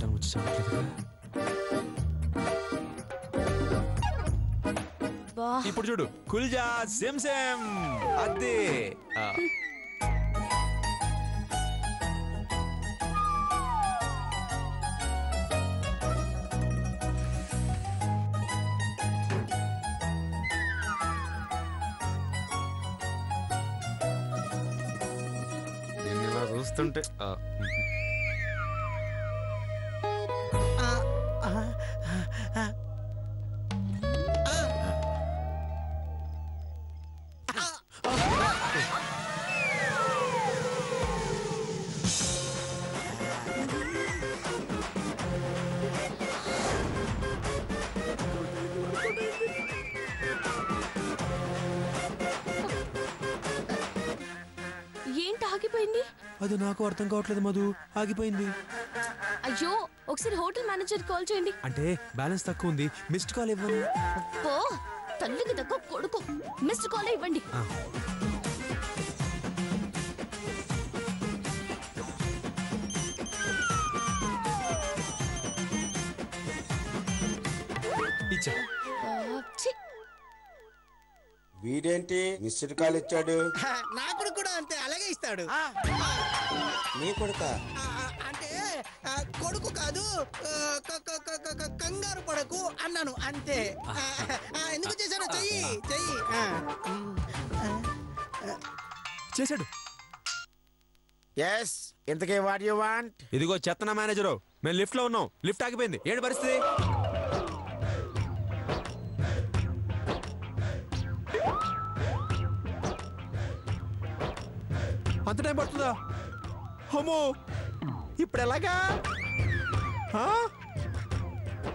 Time వచ్చి చెప్పట్లేదుగా. ఇప్పుడు చూడు కుల్జా సేమ్ సేమ్ అదే. నేను ఇలా చూస్తుంటే ఏంటి ఆగిపోయింది? అది నాకు అర్థం కావట్లేదు మధు, ఆగిపోయింది. అయ్యో ఒకసారి హోటల్ మేనేజర్ కాల్ చేయండి. అంటే బ్యాలెన్స్ తక్కువ ఉంది, మిస్డ్ కాల్ ఇవ్వను. ఓ తల్లికి తక్కువ కొడుకు, మిస్డ్ కాల్ ఇవ్వండి. ఇచ్చా. వీడేంటి మిస్డ్ కాల్ ఇచ్చాడు? నా కొడుకు కూడా అంతే, అలాగే ఇస్తాడు. నీ కొడుక అంటే కొడుకు కాదు, కంగారు పడకు అన్నాను అంతే. ఎందుకు చేశాను? చెయ్యి చెయ్యి. చేశాడు. ఎస్, ఇంతకీ వాట్ యు వాంట్? ఇదిగో చెత్తన మేనేజరు, మేము లిఫ్ట్ లో ఉన్నాం, లిఫ్ట్ ఆగిపోయింది. ఏంటి పరిస్థితి? అంత టైం పడుతుందా? అమ్మో, ఇప్పుడు ఎలాగా?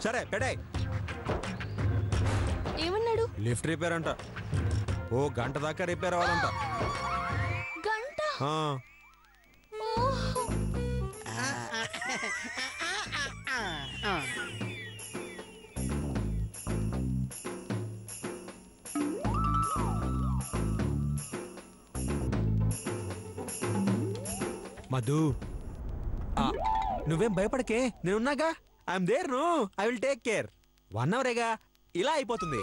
సరే పెట్టాయి. ఏమన్నాడు? లిఫ్ట్ రిపేర్ అంట, ఓ గంట దాకా రిపేర్ అవ్వాలంట. గంట? మధు, నువ్వేం భయపడకే, నేనున్నాగా. I'm there. No, I will take care. 1 అవరేగా, ఇలా అయిపోతుంది.